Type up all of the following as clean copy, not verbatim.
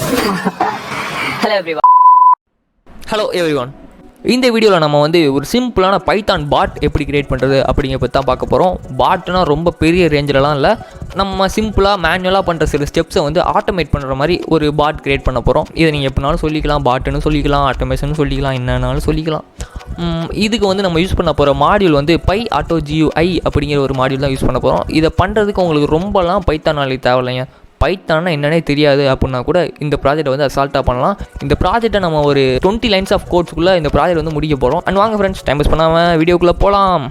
Hello everyone. இந்த வீடியோவில் நம்ம வந்து ஒரு சிம்பிளான பைத்தான் பாட் எப்படி கிரியேட் பண்ணுறது அப்படிங்கிற பற்றி தான் பார்க்க போகிறோம். பாட்னா ரொம்ப பெரிய ரேஞ்சிலலாம் இல்லை, நம்ம சிம்பிளாக மேனுவலாக பண்ணுற சில ஸ்டெப்ஸை வந்து ஆட்டோமேட் பண்ணுற மாதிரி ஒரு பாட் கிரியேட் பண்ண போகிறோம். இதை நீங்கள் எப்படினாலும் சொல்லிக்கலாம், பாட்டுன்னு சொல்லிக்கலாம், ஆட்டோமேஷன் சொல்லிக்கலாம், என்னன்னாலும் சொல்லிக்கலாம். இதுக்கு வந்து நம்ம யூஸ் பண்ண போகிற மாடியூல் வந்து PyAutoGUI அப்படிங்கிற ஒரு மாடியூல் தான் யூஸ் பண்ண போகிறோம். இதை பண்ணுறதுக்கு உங்களுக்கு ரொம்பலாம் பைத்தான் நாலேஜ் தேவையில்லைங்க. பைத்தான்னா என்னன்னே தெரியாது அப்படின்னா கூட இந்த ப்ராஜெக்ட்டை வந்து அசால்ட்டாக பண்ணலாம். இந்த ப்ராஜெக்ட்டை நம்ம ஒரு 20 லைன்ஸ் ஆஃப் கோட்ஸ்க்குள்ளே இந்த ப்ராஜெக்ட் வந்து முடிக்க போகிறோம். அண்ட் வாங்க ஃப்ரெண்ட்ஸ், டைம் வேஸ்ட் பண்ணாமல் வீடியோக்குள்ளே போகலாம்.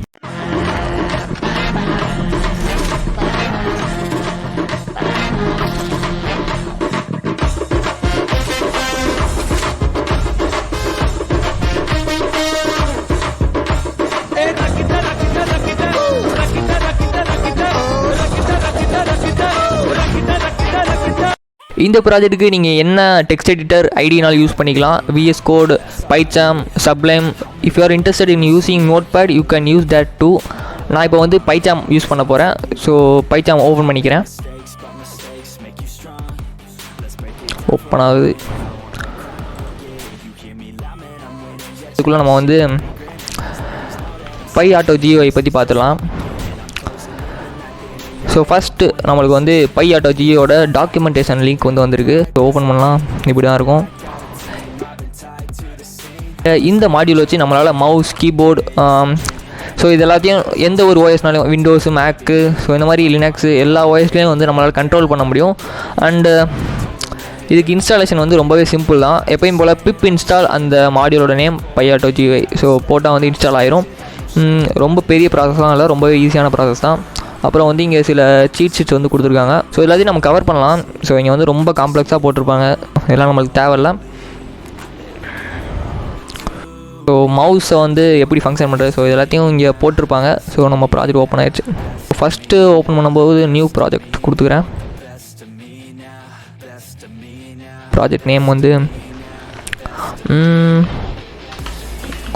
இந்த ப்ராஜெக்ட்டுக்கு நீங்கள் என்ன டெக்ஸ்ட் எடிட்டர் ஐடினாலும் யூஸ் பண்ணிக்கலாம். VS Code, PyCharm, Sublime. If you are interested in using notepad you can use that too. நான் இப்போ வந்து PyCharm யூஸ் பண்ண போகிறேன். ஸோ PyCharm ஓப்பன் பண்ணிக்கிறேன். ஓப்பன் ஆகுது. இதுக்குள்ளே நம்ம வந்து PyAutoGUI பற்றி பார்த்துடலாம். ஸோ ஃபஸ்ட்டு நம்மளுக்கு வந்து PyAutoGUIயோட டாக்குமெண்டேஷன் லிங்க் வந்து வந்திருக்கு. ஸோ ஓப்பன் பண்ணலாம். இப்படி தான் இருக்கும். இந்த மாடியூல் வச்சு நம்மளால் மவுஸ், கீபோர்டு, ஸோ இது எல்லாத்தையும் எந்த ஒரு ஓஎஸ்னாலையும், விண்டோஸு, மேக்கு, ஸோ இந்த மாதிரி லினக்ஸு எல்லா ஓஎஸ்லேயும் வந்து நம்மளால் கண்ட்ரோல் பண்ண முடியும். அண்டு இதுக்கு இன்ஸ்டாலேஷன் வந்து ரொம்பவே சிம்பிள் தான். எப்பயும் போல் பிப் இன்ஸ்டால் அந்த மாடியூலோட நேம் PyAutoGUI. ஸோ போட்டால் வந்து இன்ஸ்டால் ஆயிரும். ரொம்ப பெரிய ப்ராசஸ்லாம் இல்லை, ரொம்பவே ஈஸியான ப்ராசஸ் தான். அப்புறம் வந்து இங்கே சில சீட் ஷீட்ஸ் வந்து கொடுத்துருக்காங்க. ஸோ எல்லாத்தையும் நம்ம கவர் பண்ணலாம். ஸோ இங்கே வந்து ரொம்ப காம்ப்ளெக்ஸாக போட்டிருப்பாங்க, இதெல்லாம் நம்மளுக்கு தேவையில்லை. ஸோ மவுஸை வந்து எப்படி ஃபங்க்ஷன் பண்ணுறது, ஸோ எல்லாத்தையும் இங்கே போட்டிருப்பாங்க. ஸோ நம்ம ப்ராஜெக்ட் ஓப்பன் ஆயிடுச்சு. ஃபஸ்ட்டு ஓப்பன் பண்ணும்போது நியூ ப்ராஜெக்ட் கொடுத்துக்கிறேன். ப்ராஜெக்ட் நேம் வந்து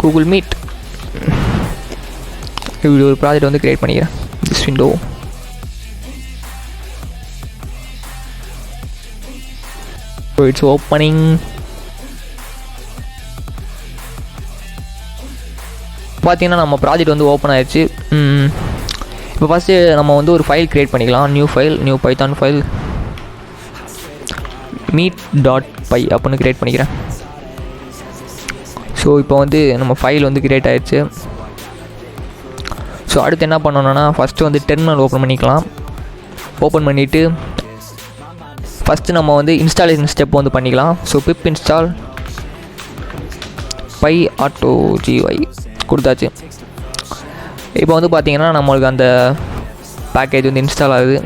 கூகுள் மீட். இப்படி ஒரு ப்ராஜெக்ட் வந்து க்ரியேட் பண்ணிக்கிறேன். This window. So it's opening. பார்த்தீங்கன்னா நம்ம ப்ராஜெக்ட் வந்து ஓப்பன் ஆயிடுச்சு. இப்போ ஃபஸ்ட்டு நம்ம வந்து ஒரு ஃபைல் க்ரியேட் பண்ணிக்கலாம். New file, new Python file, meet.py அப்படின்னு க்ரியேட் பண்ணிக்கிறேன். ஸோ இப்போ வந்து நம்ம ஃபைல் வந்து க்ரியேட் ஆயிடுச்சு. ஸோ அடுத்து என்ன பண்ணணுன்னா ஃபஸ்ட்டு வந்து டெர்மினல் ஓப்பன் பண்ணிக்கலாம். ஓப்பன் பண்ணிவிட்டு ஃபஸ்ட்டு நம்ம வந்து இன்ஸ்டாலேஷன் ஸ்டெப் வந்து பண்ணிக்கலாம். ஸோ பிப் இன்ஸ்டால் PyAutoGUI கொடுத்தாச்சு. இப்போ வந்து பார்த்திங்கன்னா நம்மளுக்கு அந்த பேக்கேஜ் வந்து இன்ஸ்டால் ஆகுது.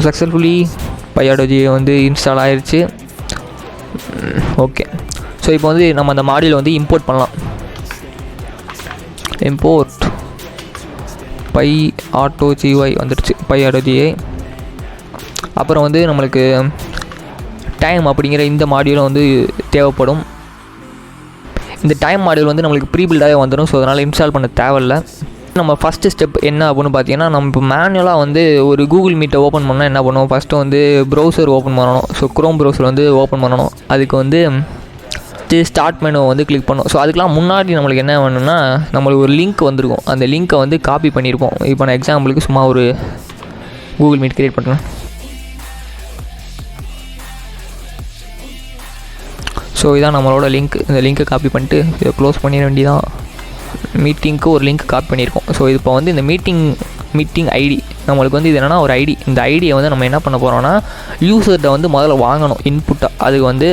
சக்ஸஸ்ஃபுல்லி PyAutoGUI வந்து இன்ஸ்டால் ஆயிடுச்சு. ஓகே. ஸோ இப்போ வந்து நம்ம அந்த மாடியூலை வந்து இம்போர்ட் பண்ணலாம். இம்போர்ட் PyAutoGUI வந்துடுச்சு. PyAutoGUI. அப்புறம் வந்து நம்மளுக்கு டைம் அப்படிங்கிற இந்த மாடியூலும் வந்து தேவைப்படும். இந்த டைம் மாடியூல் வந்து நம்மளுக்கு ப்ரீபில்டாகவே வந்துடும். ஸோ அதனால் இன்ஸ்டால் பண்ண தேவையில்லை. நம்ம ஃபஸ்ட்டு ஸ்டெப் என்ன அப்படின்னு பார்த்தீங்கன்னா, நம்ம இப்போ மேனுவலாக வந்து ஒரு கூகுள் மீட்டை ஓப்பன் பண்ணால் என்ன பண்ணுவோம், ஃபஸ்ட்டு வந்து ப்ரௌசர் ஓப்பன் பண்ணணும். ஸோ க்ரோம் ப்ரௌசர் வந்து ஓப்பன் பண்ணணும். அதுக்கு வந்து ஸ்டார்ட் மெனு வந்து கிளிக் பண்ணணும். ஸோ அதுக்கெலாம் முன்னாடி நம்மளுக்கு என்ன வேணும்னா, நம்மளுக்கு ஒரு லிங்க் வந்திருக்கும். அந்த லிங்க்கை வந்து காப்பி பண்ணியிருப்போம். இப்போ நான் எக்ஸாம்பிளுக்கு சும்மா ஒரு கூகுள் மீட் க்ரியேட் பண்ணுறேன். ஸோ இதான் நம்மளோட லிங்க். இந்த லிங்க்கை காப்பி பண்ணிட்டு இதை க்ளோஸ் பண்ணிட வேண்டியதான். மீட்டிங்க்கு ஒரு லிங்க் காப்பி பண்ணியிருக்கோம். ஸோ இப்போ வந்து இந்த மீட்டிங் ஐடி நம்மளுக்கு வந்து இது என்னென்னா ஒரு ஐடி. இந்த ஐடியை வந்து நம்ம என்ன பண்ண போகிறோம்னா, யூசர்கிட்ட வந்து முதல்ல வாங்கணும் இன்புட்டாக. அதுக்கு வந்து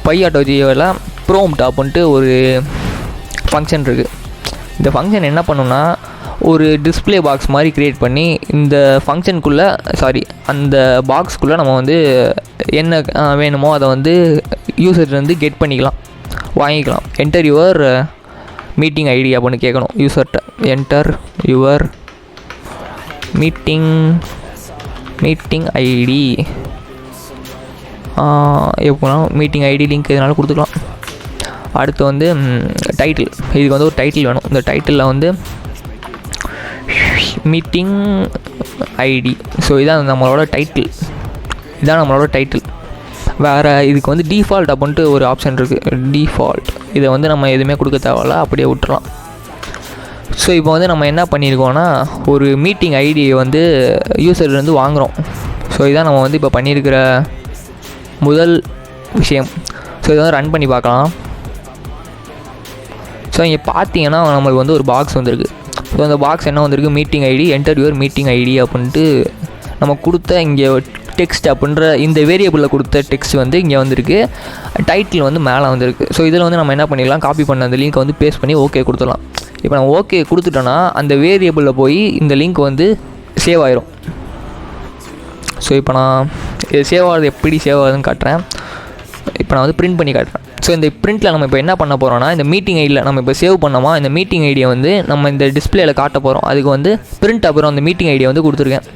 PyAutoGUIயில் ப்ரோம்ப்ட் அப்படின்ட்டு ஒரு ஃபங்க்ஷன் இருக்குது. இந்த ஃபங்க்ஷன் என்ன பண்ணுன்னா, ஒரு டிஸ்பிளே பாக்ஸ் மாதிரி க்ரியேட் பண்ணி இந்த ஃபங்க்ஷனுக்குள்ளே அந்த பாக்ஸ்க்குள்ளே நம்ம வந்து என்ன வேணுமோ அதை வந்து யூசர்லேருந்து கெட் பண்ணிக்கலாம், வாங்கிக்கலாம். என்டர் யுவர் மீட்டிங் ஐடி அப்படின்னு கேட்கணும் யூசர்கிட்ட. Enter your meeting ID. எப்போனா மீட்டிங் ஐடி லிங்க் எதனாலும் கொடுத்துக்கலாம். அடுத்து வந்து டைட்டில். இதுக்கு வந்து ஒரு டைட்டில் வேணும். இந்த டைட்டிலில் வந்து மீட்டிங் ஐடி. ஸோ இதான் நம்மளோட டைட்டில். வேறு இதுக்கு வந்து டிஃபால்ட் அப்படின்ட்டு ஒரு ஆப்ஷன் இருக்குது, டிஃபால்ட். இதை வந்து நம்ம எதுவுமே கொடுக்க தேவையில்ல, அப்படியே விட்டுறலாம். ஸோ இப்போ வந்து நம்ம என்ன பண்ணியிருக்கோன்னா, ஒரு மீட்டிங் ஐடியை வந்து யூசர்லேருந்து வாங்குகிறோம். ஸோ இதான் நம்ம வந்து இப்போ பண்ணியிருக்கிற முதல் விஷயம். ஸோ இதை வந்து ரன் பண்ணி பார்க்கலாம். ஸோ இங்கே பார்த்தீங்கன்னா நம்மளுக்கு வந்து ஒரு பாக்ஸ் வந்திருக்கு. ஸோ அந்த பாக்ஸ் என்ன வந்திருக்கு, meeting ID, enter your meeting ID அப்படின்ட்டு நம்ம கொடுத்த இங்கே டெக்ஸ்ட் அப்படின்ற இந்த வேரியபிளில் கொடுத்த டெக்ஸ்ட் வந்து இங்கே வந்திருக்கு. டைட்டில் வந்து மேலே வந்திருக்கு. ஸோ இதில் வந்து நம்ம என்ன பண்ணிடலாம், காப்பி பண்ண அந்த லிங்க்கை வந்து பேஸ்ட் பண்ணி ஓகே கொடுத்துடலாம். இப்போ நம்ம ஓகே கொடுத்துட்டோன்னா அந்த வேரியபிளில் போய் இந்த லிங்க் வந்து சேவ் ஆயிரும். ஸோ இப்போ நான் இது சேவ் ஆகுது, எப்படி சேவ் ஆகுதுன்னு காட்டுறேன். இப்போ நான் வந்து பிரிண்ட் பண்ணி காட்டுறேன். ஸோ இந்த பிரிண்ட்டில் நம்ம இப்போ என்ன பண்ண போகிறோம்னா, இந்த மீட்டிங் ஐடியில் நம்ம இப்போ சேவ் பண்ணோமா, இந்த மீட்டிங் ஐடியை வந்து நம்ம இந்த டிஸ்பிளேயில் காட்ட போகிறோம். அதுக்கு வந்து பிரிண்ட் அப்புறம் அந்த மீட்டிங் ஐடியை வந்து கொடுத்துருக்கேன்.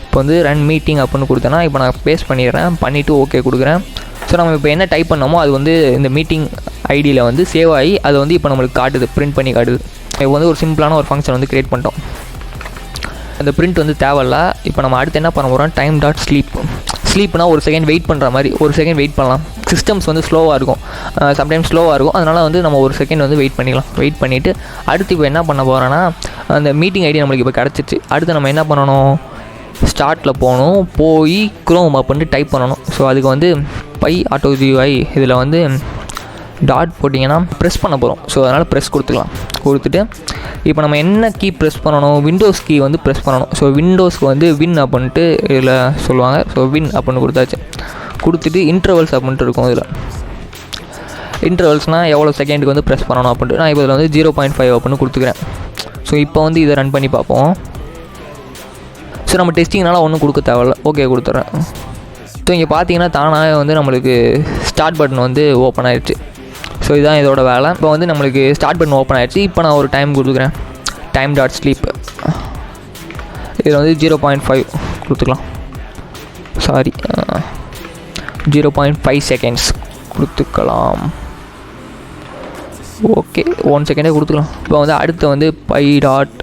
இப்போ வந்து ரன் மீட்டிங் அப்படின்னு கொடுத்தேன்னா இப்போ நான் பேஸ்ட் பண்ணிடுறேன், பண்ணிவிட்டு ஓகே கொடுக்குறேன். ஸோ நம்ம இப்போ என்ன டைப் பண்ணோமோ அது வந்து இந்த மீட்டிங் ஐடியில் வந்து சேவ் ஆகி அது வந்து இப்போ நம்மளுக்கு காட்டுது, பிரிண்ட் பண்ணி காட்டுது. இப்போ வந்து ஒரு சிம்பிளான ஒரு ஃபங்க்ஷன் வந்து க்ரியேட் பண்ணிட்டோம். அந்த பிரிண்ட் வந்து தேவையில்ல. இப்போ நம்ம அடுத்து என்ன பண்ண போகிறோம், டைம் டாட் ஸ்லீப்னா ஒரு செகண்ட் வெயிட் பண்ணுற மாதிரி, ஒரு செகண்ட் வெயிட் பண்ணலாம். சிஸ்டம்ஸ் வந்து ஸ்லோவாக இருக்கும், சம்டைம்ஸ் ஸ்லோவாக இருக்கும். அதனால் வந்து நம்ம ஒரு செகண்ட் வந்து வெயிட் பண்ணிக்கலாம். வெயிட் பண்ணிவிட்டு அடுத்து இப்போ என்ன பண்ண போகிறோன்னா, அந்த மீட்டிங் ஐடி நம்மளுக்கு இப்போ கிடச்சிச்சு. அடுத்து நம்ம என்ன பண்ணணும், ஸ்டார்ட்டில் போகணும், போய் குரோம் அப்படின்ட்டு டைப் பண்ணணும். ஸோ அதுக்கு வந்து PyAutoGui இதில் வந்து டாட் போட்டிங்கன்னா ப்ரெஸ் பண்ண போகிறோம். ஸோ அதனால் ப்ரெஸ் கொடுத்துட்டு இப்போ நம்ம என்ன கீ ப்ரெஸ் பண்ணணும், விண்டோஸ் கீ வந்து ப்ரெஸ் பண்ணணும். ஸோ விண்டோஸ்க்கு வந்து வின் அப்படின்ட்டு இதில் சொல்லுவாங்க. ஸோ வின் அப்படின்னு கொடுத்தாச்சு. கொடுத்துட்டு இன்டர்வல்ஸ் அப்படின்ட்டு இருக்கும். இதில் இன்டர்வல்ஸ்னால் எவ்வளோ செகண்டுக்கு வந்து ப்ரெஸ் பண்ணணும் அப்படின்ட்டு நான் இப்போ இதில் வந்து 0.5 அப்படின்னு கொடுத்துக்கிறேன். ஸோ இப்போ வந்து இதை ரன் பண்ணி பார்ப்போம். ஸோ நம்ம டெஸ்டிங்னால ஒன்றும் கொடுக்க தேவையில்ல, ஓகே கொடுத்துட்றேன். ஸோ இங்கே பார்த்தீங்கன்னா தானாக வந்து நம்மளுக்கு ஸ்டார்ட் பட்டன் வந்து ஓப்பன் ஆகிடுச்சு. ஸோ இதுதான் இதோட வேலை. இப்போ வந்து நம்மளுக்கு ஸ்டார்ட் பட்டன் ஓப்பன் ஆகிடுச்சு. இப்போ நான் ஒரு டைம் கொடுத்துக்கிறேன், டைம் டாட் ஸ்லீப். இதில் வந்து 0.5 கொடுத்துக்கலாம், சாரி 0.5 செகண்ட்ஸ் கொடுத்துக்கலாம். ஓகே 1 செகண்டே கொடுத்துக்கலாம். இப்போ வந்து அடுத்து வந்து பை டாட்,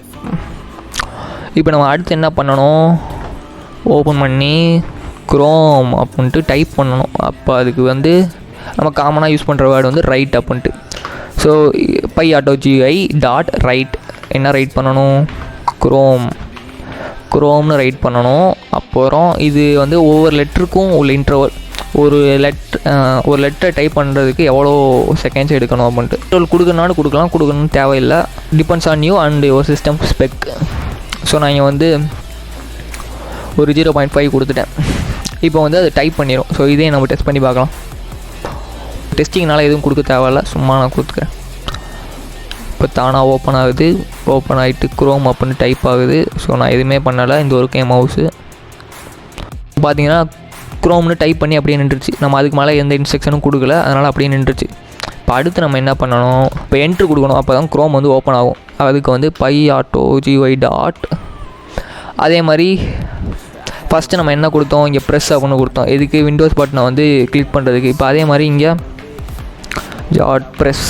இப்போ நம்ம அடுத்து என்ன பண்ணணும், ஓப்பன் பண்ணி குரோம் அப்படின்ட்டு டைப் பண்ணணும். அப்போ அதுக்கு வந்து நம்ம காமனாக யூஸ் பண்ணுற வேர்டு வந்து ரைட் அப்படின்ட்டு. ஸோ PyAutoGui டாட் ரைட் என்ன ரைட் பண்ணணும், குரோம்னு ரைட் பண்ணணும். அப்புறம் இது வந்து ஒவ்வொரு லெட்டருக்கும் உள்ள இன்டர்வல், ஒரு லெட்டர் டைப் பண்ணுறதுக்கு எவ்வளோ செகண்ட்ஸ் எடுக்கணும் அப்படின்ட்டு. இன்டர்வல் கொடுக்கணும்னாலும் கொடுக்கணும்னு தேவையில்லை, depends on you and your system spec. So நான் இங்கே வந்து ஒரு 0.5 கொடுத்துட்டேன். இப்போ வந்து அது டைப் பண்ணிடும். ஸோ இதே நம்ம டெஸ்ட் பண்ணி பார்க்கலாம். டெஸ்டிங்னால எதுவும் கொடுக்க தேவையில்ல, சும்மா நான் கொடுத்துக்கிறேன். இப்போ தானாக ஓப்பன் ஆகுது, ஓப்பன் ஆகிட்டு குரோம் அப்படின்னு டைப் ஆகுது. ஸோ நான் எதுவுமே பண்ணலை, இந்த ஒரு மவுஸு பார்த்தீங்கன்னா குரோம்னு டைப் பண்ணி அப்படியே நின்றுச்சு. நம்ம அதுக்கு மேலே எந்த இன்ஸ்ட்ரக்ஷனும் கொடுக்கல, அதனால் அப்படியே நின்றுச்சு. இப்போ அடுத்து நம்ம என்ன பண்ணணும், இப்போ என்ட்ரு கொடுக்கணும். அப்போ தான் குரோம் வந்து ஓப்பன் ஆகும். அதுக்கு வந்து PyAutoGui டாட், அதே மாதிரி ஃபஸ்ட்டு நம்ம என்ன கொடுத்தோம், இங்கே ப்ரெஸ் அப்படின்னு கொடுத்தோம். எதுக்கு, விண்டோஸ் பட்டனை வந்து கிளிக் பண்ணுறதுக்கு. இப்போ அதே மாதிரி இங்கே டாட் ப்ரெஸ்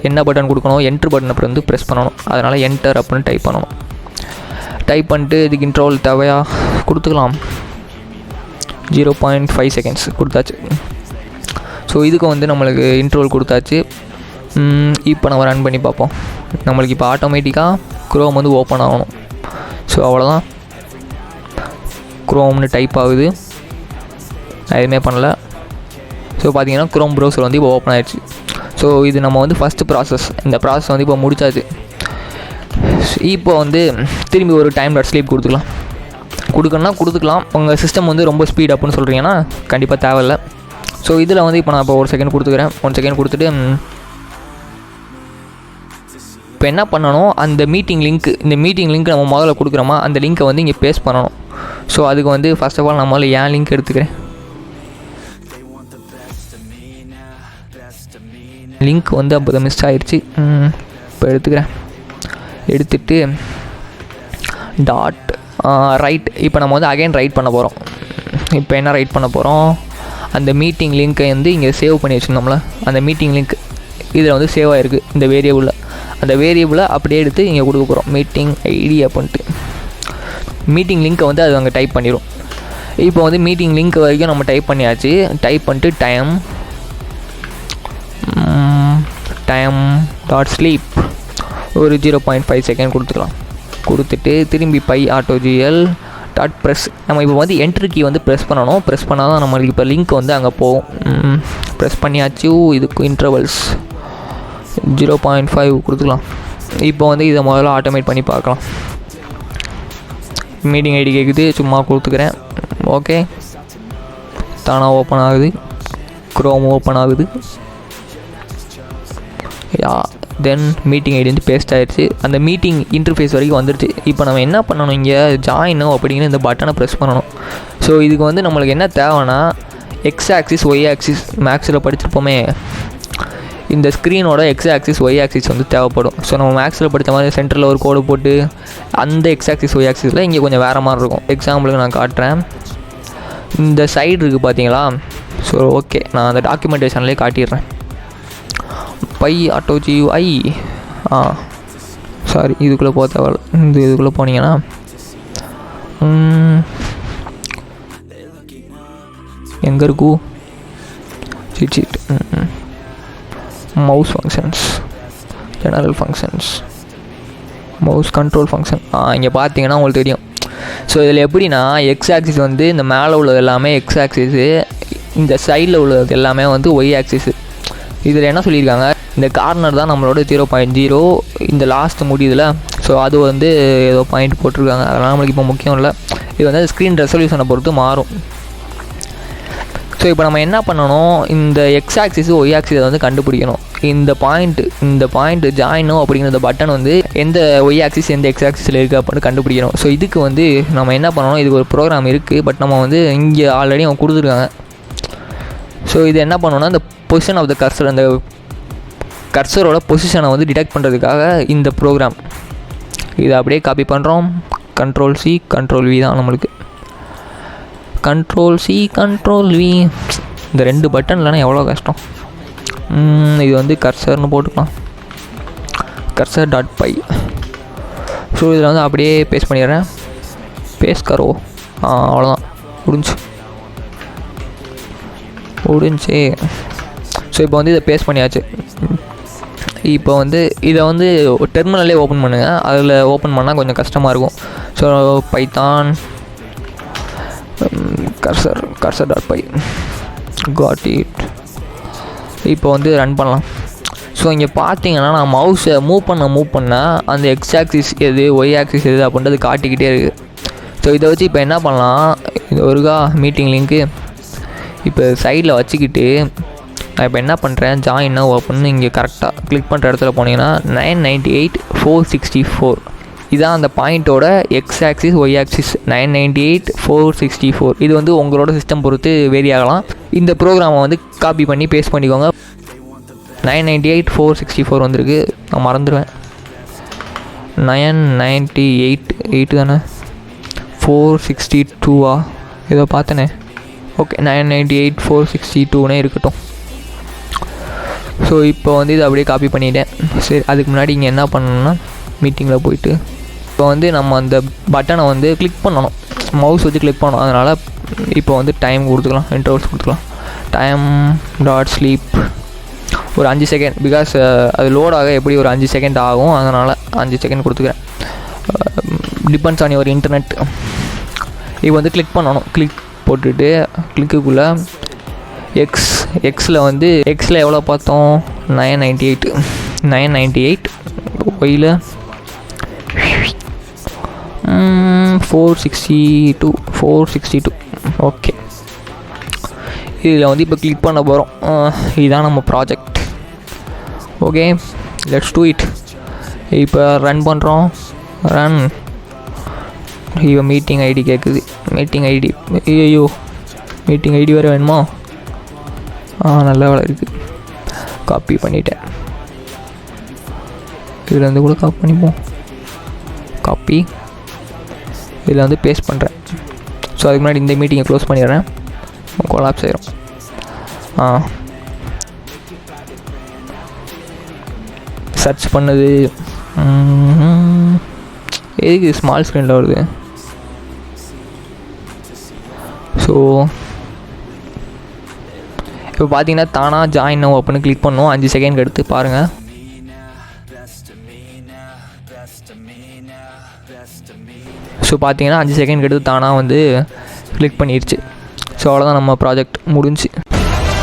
என்ன பட்டன் கொடுக்கணும், என்ட்ரு பட்டன் அப்புறம் வந்து ப்ரெஸ் பண்ணணும். அதனால் என்டர் அப்படின்னு டைப் பண்ணணும். டைப் பண்ணிட்டு இதுக்கு இன்ட்ரோல் தேவையா கொடுத்துக்கலாம். 0.5 செகண்ட்ஸ் கொடுத்தாச்சு. ஸோ இதுக்கு வந்து நம்மளுக்கு இன்ட்ரோல் கொடுத்தாச்சு. இப்போ நம்ம ரன் பண்ணி பார்ப்போம். நம்மளுக்கு இப்போ ஆட்டோமேட்டிக்காக குரோம் வந்து ஓப்பன் ஆகணும். ஸோ அவ்வளோதான், குரோம்னு டைப் ஆகுது. நான் எதுவுமே பண்ணலை. ஸோ பார்த்தீங்கன்னா குரோம் ப்ரௌசர் வந்து இப்போ ஓப்பன் ஆகிடுச்சு. ஸோ இது நம்ம வந்து ஃபஸ்ட்டு ப்ராசஸ். இந்த ப்ராசஸ் வந்து இப்போ முடிச்சாச்சு. இப்போ வந்து திரும்பி ஒரு டைம் டாட் ஸ்லீப் கொடுக்கலாம். உங்கள் சிஸ்டம் வந்து ரொம்ப ஸ்பீட் அப்புன்னு சொல்கிறீங்கன்னா கண்டிப்பாக தேவையில்லை. ஸோ இதில் வந்து இப்போ நான் இப்போ 1 செகண்ட் கொடுத்துக்கிறேன். 1 செகண்ட் கொடுத்துட்டு இப்போ என்ன பண்ணணும், அந்த மீட்டிங் லிங்க் நம்ம முதல்ல கொடுக்குறோமா, அந்த லிங்க்கை வந்து இங்கே பேஸ்ட் பண்ணணும். ஸோ அதுக்கு வந்து ஃபர்ஸ்ட் ஆஃப் ஆல் நான் முதல்ல என் லிங்க் எடுத்துக்கிறேன். லிங்க் வந்து அப்போ மிஸ் ஆகிடுச்சு. இப்போ எடுத்துகிட்டு டாட் ரைட். இப்போ நம்ம வந்து அகைன் ரைட் பண்ண போகிறோம். இப்போ என்ன ரைட் பண்ண போகிறோம், அந்த மீட்டிங் லிங்க்கை வந்து இங்கே சேவ் பண்ணி வச்சுருந்தோம்ல, அந்த மீட்டிங் லிங்க் இதில் வந்து சேவ் ஆகிருக்கு இந்த வேரியபிளில். அந்த வேரியபிளை அப்படியே எடுத்து இங்கே கொடுக்க போகிறோம், மீட்டிங் ஐடி அப்படின்ட்டு. மீட்டிங் லிங்க்கை வந்து அது அங்கே டைப் பண்ணிடும். இப்போ வந்து மீட்டிங் லிங்க் வரைக்கும் நம்ம டைப் பண்ணியாச்சு. டைப் பண்ணிட்டு டைம் டாட் ஸ்லீப் ஒரு 0.5 செகண்ட் கொடுத்துக்கலாம். கொடுத்துட்டு திரும்பி பை ஆட்டோஜிஎல் டாட் ப்ரெஸ். நம்ம இப்போ வந்து என்ட்ரி கீ வந்து ப்ரெஸ் பண்ணணும். ப்ரெஸ் பண்ணால் தான் நம்மளுக்கு இப்போ லிங்க் வந்து அங்கே போகும். ப்ரெஸ் பண்ணியாச்சு. இதுக்கு இன்டர்வல்ஸ் 0.5 கொடுத்துக்கலாம். இப்போ வந்து இதை முதல்ல ஆட்டோமேட் பண்ணி பார்க்கலாம். மீட்டிங் ஐடி கேட்குது, சும்மா கொடுத்துக்கிறேன். ஓகே, தானாக ஓப்பன் ஆகுது. க்ரோம் ஓப்பன் ஆகுது. தென் மீட்டிங் ஐடி வந்து பேஸ்ட் ஆகிடுச்சு. அந்த மீட்டிங் இன்டர்ஃபேஸ் வரைக்கும் வந்துடுச்சு. இப்போ நம்ம என்ன பண்ணணும், இங்கே ஜாயின் அப்படிங்கிற இந்த பட்டனை ப்ரெஸ் பண்ணணும். ஸோ இதுக்கு வந்து நம்மளுக்கு என்ன தேவைன்னா எக்ஸ் ஆக்சிஸ் ஒய் ஆக்சிஸ், மேக்ஸில் படிச்சிருப்போமே, இந்த ஸ்க்ரீனோட எக்ஸ் ஆக்சிஸ் ஒய் ஆக்சிஸ் வந்து தேவைப்படும். ஸோ நம்ம மேக்ஸில் படித்த மாதிரி சென்டரில் ஒரு கோடு போட்டு அந்த எக்ஸ் ஆக்சிஸ் ஒய் ஆக்சிஸில் இங்கே கொஞ்சம் வேறு மாதிரி இருக்கும். எக்ஸாம்பிளுக்கு நான் காட்டுறேன். இந்த சைடு இருக்குது பார்த்தீங்களா? ஸோ ஓகே, நான் அந்த டாக்குமெண்டேஷன்லேயே காட்டிடுறேன். பை ஆட்டோஜிஐ சாரி, இதுக்குள்ளே போக தேவையில்ல. இதுக்குள்ளே போனீங்கன்னா எங்கே இருக்கூ சீட் mouse functions, general functions, mouse control function. இங்கே பார்த்தீங்கன்னா உங்களுக்கு தெரியும். ஸோ இதில் எப்படின்னா எக்ஸ் ஆக்சிஸ் வந்து இந்த மேலே உள்ளது எல்லாமே எக்ஸ் ஆக்சிஸு, இந்த சைடில் உள்ளது எல்லாமே வந்து ஒய் ஆக்சிஸு. இதில் என்ன சொல்லியிருக்காங்க, இந்த கார்னர் தான் நம்மளோட 0.0, இந்த லாஸ்ட் முடியுதுல, ஸோ அது வந்து ஏதோ பாயிண்ட் போட்டிருக்காங்க. அதெல்லாம் நம்மளுக்கு இப்போ முக்கியம் இல்லை. இது வந்து ஸ்க்ரீன் ரெசல்யூஷனை பொறுத்து மாறும். ஸோ இப்போ நம்ம என்ன பண்ணணும், இந்த எக்ஸ் ஆக்சிஸ் ஒய் ஆக்சிஸை வந்து கண்டுபிடிக்கணும். இந்த பாயிண்ட் ஜாயினும் அப்படிங்கிற பட்டன் வந்து எந்த ஒய் ஆக்சிஸ் எந்த எக்ஸ் ஆக்சிஸில் இருக்குது அப்படின்னு கண்டுபிடிக்கணும். ஸோ இதுக்கு வந்து நம்ம என்ன பண்ணணும், இதுக்கு ஒரு ப்ரோக்ராம் இருக்குது, பட் நம்ம வந்து இங்கே ஆல்ரெடி அவங்க கொடுத்துருக்காங்க. ஸோ இது என்ன பண்ணணும்னா, இந்த பொசிஷன் ஆஃப் த கர்சர், அந்த கர்சரோட பொசிஷனை வந்து டிடெக்ட் பண்ணுறதுக்காக இந்த ப்ரோக்ராம். இதை அப்படியே காப்பி பண்ணுறோம். Ctrl+C Ctrl+V தான் நம்மளுக்கு. Ctrl+C Ctrl+V, இந்த 2 பட்டன் இல்லைனா எவ்வளோ கஷ்டம். இது வந்து கர்சர்னு போட்டுக்கலாம், cursor.py. ஸோ இதில் வந்து அப்படியே பேஸ்ட் பண்ணிடுறேன். பேஸ்ட் கரோ, அவ்வளோதான், முடிஞ்சு. ஸோ இப்போ வந்து இதை பேஸ்ட் பண்ணியாச்சு. இப்போ வந்து இதை வந்து டெர்மினல்லே ஓப்பன் பண்ணுங்கள். அதில் ஓப்பன் பண்ணால் கொஞ்சம் கஷ்டமாக இருக்கும். So Python cursor.py got it. இப்போ வந்து ரன் பண்ணலாம். ஸோ இங்கே பார்த்தீங்கன்னா நான் மவுஸை மூவ் பண்ண அந்த எக்ஸ் ஆக்சிஸ் எது ஒய் ஆக்சிஸ் எது அப்படின்றது காட்டிக்கிட்டே இருக்குது. ஸோ இதை வச்சு இப்போ என்ன பண்ணலாம், இது ஒருக்கா மீட்டிங் லிங்க்கு இப்போ சைடில் வச்சுக்கிட்டு நான் இப்போ என்ன பண்ணுறேன், ஜாயின் ஓப்பன் இங்கே கரெக்டாக கிளிக் பண்ணுற இடத்துல போனீங்கன்னா 998,464 இதான் அந்த பாயிண்ட்டோட எக்ஸ் ஆக்சிஸ் ஒய் ஆக்சிஸ் 998,464. இது வந்து உங்களோட சிஸ்டம் பொறுத்து வேரி ஆகலாம். இந்த ப்ரோக்ராமை வந்து காப்பி பண்ணி பேஸ்ட் பண்ணிக்கோங்க. 998,464 வந்திருக்கு. நான் மறந்துடுவேன். 998 தானே, 462 ஏதோ பார்த்தனே. ஓகே, 998,462 இருக்கட்டும். ஸோ இப்போ வந்து இதை அப்படியே காப்பி பண்ணிட்டேன். சரி, அதுக்கு முன்னாடி இங்கே என்ன பண்ணணும்னா மீட்டிங்கில் போயிட்டு இப்போ வந்து நம்ம அந்த பட்டனை வந்து கிளிக் பண்ணணும், மவுஸ் வச்சு கிளிக் பண்ணணும். அதனால் இப்போ வந்து டைம் கொடுத்துக்கலாம், இன்டர்வல்ஸ் கொடுத்துக்கலாம். time.sleep ஒரு 5 செகண்ட், பிகாஸ் அது லோடாக எப்படி ஒரு 5 செகண்ட் ஆகும், அதனால் 5 செகண்ட் கொடுத்துக்கிறேன். Depends on your internet. இப்போ வந்து கிளிக் பண்ணணும். கிளிக் போட்டுட்டு கிளிக்குள்ளே எக்ஸில் வந்து எக்ஸில் எவ்வளோ பார்த்தோம், 998 ஒயில் 462. ஓகே, இதில் வந்து இப்போ கிளிக் பண்ண போகிறோம். இதுதான் நம்ம project. Okay, let's do it. இப்போ ரன் பண்ணுறோம். ரன். இப்போ மீட்டிங் ஐடி கேட்குது. மீட்டிங் ஐடி, ஐயோ மீட்டிங் ஐடி வேறு வேணுமா? நல்ல வேலை இருக்குது. காப்பி பண்ணிட்டேன். இதில் வந்து கூட காப்பி பண்ணிப்போம். காப்பி இதில் வந்து பேஸ்ட் பண்ணுறேன். ஸோ அதுக்கு முன்னாடி இந்த மீட்டிங்கை க்ளோஸ் பண்ணிடுறேன். கொலாப்ஸ் ஆயிரும். சர்ச் பண்ணது எதுக்கு ஸ்மால் ஸ்க்ரீனில் வருது? ஸோ இப்போ பார்த்தீங்கன்னா தானாக ஜாயின் நவ் அப்படின்னு கிளிக் பண்ணோம். 5 செகண்ட் எடுத்து பாருங்கள். ஸோ பார்த்தீங்கன்னா 5 செகண்ட் எடுத்து தானாக வந்து கிளிக் பண்ணிடுச்சு. ஸோ அவ்வளோதான், நம்ம ப்ராஜெக்ட் முடிஞ்சு.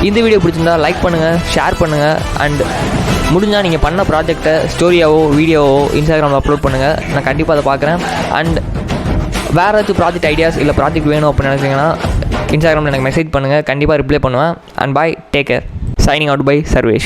இந்த வீடியோ பிடிச்சிருந்தா லைக் பண்ணுங்கள், ஷேர் பண்ணுங்கள். அண்ட் முடிஞ்சால் நீங்கள் பண்ண ப்ராஜெக்டை ஸ்டோரியாவோ வீடியோவோ இன்ஸ்டாகிராமில் அப்லோட் பண்ணுங்கள். நான் கண்டிப்பாக அதை பார்க்குறேன். அண்ட் வேறு ஏதாச்சும் ப்ராஜெக்ட் ஐடியாஸ் இல்லை ப்ராஜெக்ட் வேணும் அப்படின்னு நினச்சிங்கன்னா இன்ஸ்டாகிராமில் எனக்கு மெசேஜ் பண்ணுங்கள், கண்டிப்பாக ரிப்ளை பண்ணுவேன். And bye, take care. Signing out by Sarvesh.